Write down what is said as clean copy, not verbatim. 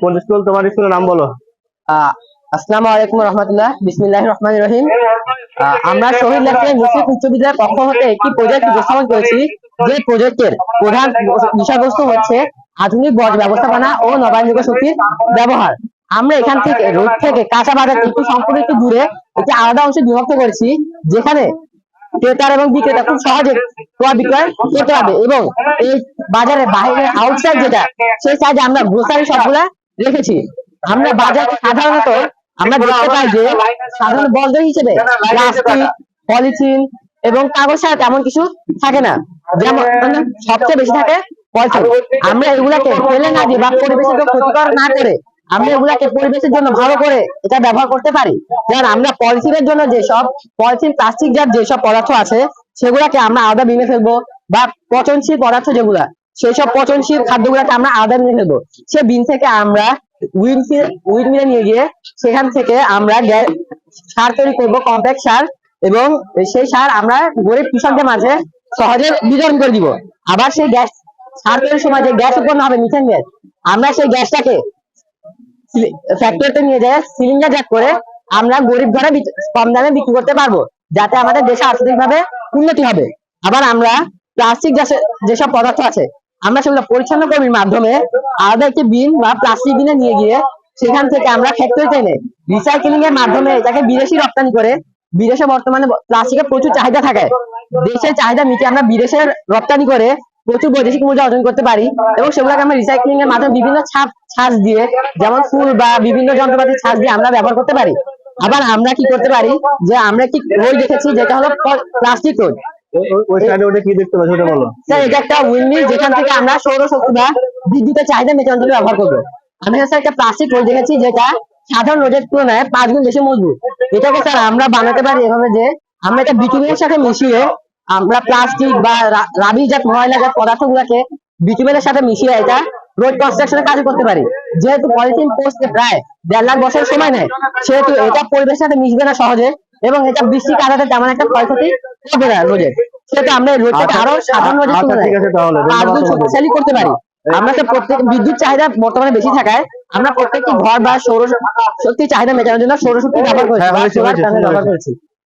কোন স্কুল? তোমার স্কুলের নাম বলো। আসসালামু আলাইকুম রহমতুল্লাহ, বিসমিল্লাহির রহমানির রহিম। আমরা শহীদ লেফটেন্যান্ট মুশফিক উচ্চ বিদ্যালয়ের পক্ষ হতে একটি প্রজেক্ট উপস্থাপন করেছি। যে প্রজেক্টের প্রধান বিষয়বস্তু হচ্ছে আধুনিক বর্জ্য ব্যবস্থাপনা ও নবায়নযোগ্য শক্তির ব্যবহার। আমরা এখান থেকে রোড থেকে কাঁচা বাজার একটু সম্পূর্ণ একটু দূরে একটি আলাদা অংশে বিভক্ত করেছি, যেখানে ক্রেতার এবং বিক্রেতা খুব সহজে ক্রয় বিক্রয় করতে পারবে। এবং এই বাজারের বাইরের আউটসাইড যেটা, সেই সাইডে আমরা গ্রোসারি সবগুলা রেখেছি। আমরা বাজারে সাধারণত আমরা দেখতে পাই যে সাধারণ বর্জ্য হিসেবে প্লাস্টিক, পলিথিন এবং কাগজ ছাড়া তেমন কিছু থাকে না, যেমন সবচেয়ে বেশি থাকে পলিথিন। আমরা এগুলাকে ফেলে না দিয়ে বা পরিবেশের ক্ষতিকর না করে আমরা এগুলাকে পরিবেশের জন্য ভালো করে এটা ব্যবহার করতে পারি। যেমন আমরা পলিথিনের জন্য যেসব পলিথিন প্লাস্টিক জাত যেসব পদার্থ আছে সেগুলাকে আমরা আলাদা বিনে ফেলবো, বা পচনশীল পদার্থ যেগুলা সেই সব পচনশীল খাদ্যগুলাকে আমরা আলাদা বিনে ফেলবো। সে বিন থেকে আমরা উইড মিলে নিয়ে গিয়ে সেখান থেকে আমরা সার তৈরি করবো, কম্প্যাক্ট সার, এবং সেই সার আমরা গরিব কৃষকদের মাঝে সহজে বিতরণ করে দিব। আবার সেই গ্যাস সার তৈরির সময় যে গ্যাস উৎপন্ন হবে, মিথেন গ্যাস, আমরা সেই গ্যাসটাকে ফ্যাক্টরিতে নিয়ে যায় সিলিন্ডার জাত করে আমরা গরিব ঘরে কম দামে বিক্রি করতে পারবো, যাতে আমাদের দেশে আর্থিকভাবে উন্নতি হবে। আবার আমরা প্লাস্টিক যেসব পদার্থ আছে আমরা সেগুলো পরিচ্ছন্ন কর্মীর মাধ্যমে আলাদা একটি বিন বা প্লাস্টিক বিনে নিয়ে গিয়ে সেখান থেকে আমরা ফ্যাক্টরিতে এনে রিসাইক্লিং এর মাধ্যমে এটাকে বিদেশি রপ্তানি করে, বিদেশে বর্তমানে প্লাস্টিকের প্রচুর চাহিদা থাকে, দেশের চাহিদা মিটে আমরা বিদেশে রপ্তানি করে প্রচুর বৈদেশিক মূল্য অর্জন করতে পারি। এবং সেগুলোকে আমরা রিসাইক্লিং এর মাধ্যমে বিভিন্ন ছাঁচ দিয়ে, যেমন ফুল বা বিভিন্ন যন্ত্রপাতির ছাঁচ দিয়ে আমরা ব্যবহার করতে পারি। আবার আমরা কি করতে পারি, যে আমরা একটি রোল দেখেছি যেটা হলো প্লাস্টিক রোল। ওই সাইডে ওটা কি দেখতে পাচ্ছ, ওটা বলো। স্যার, এটা একটা উইন্ডমিল, যেখান থেকে আমরা সৌরশক্তি বা বিদ্যুতের চাহিদা মেটানোর জন্য ব্যবহার করবো। আমি স্যার একটা প্লাস্টিক রোল দেখেছি যেটা সাধারণ রোডের তুলনায় 5 গুণ বেশি মজবুত। এটাকে স্যার আমরা বানাতে পারি এভাবে যে আমরা এটা বিটুমিনের সাথে মিশিয়ে আমরা প্লাস্টিক বা রাবিশ জাত ময়লাজাত পদার্থ গুলাকে বিটুমিনের সাথে মিশিয়ে এটা রোড কনস্ট্রাকশনের কাজ করতে পারি। যেহেতু পলিথিন পোস্টে প্রায় 1.5 লাখ বছরের সময় নেয়, সেহেতু এটা পরিবেশের সাথে মিশবে না সহজে, এবং এটা বৃষ্টির কারণে তেমন একটা ক্ষয়ক্ষতি করবে না রোডের। সেটা আমরা রোডটাকে আরো সাধারণ রোডের তুলনায় 5 গুণ শক্তিশালী করতে পারি। আমরা তো প্রত্যেক বিদ্যুৎ চাহিদা বর্তমানে বেশি থাকায় আমরা প্রত্যেকটি ঘর বা সৌরশক্তির চাহিদা মেটানোর জন্য সৌরশক্তি ব্যবহার করেছি, ব্যবহার করেছি।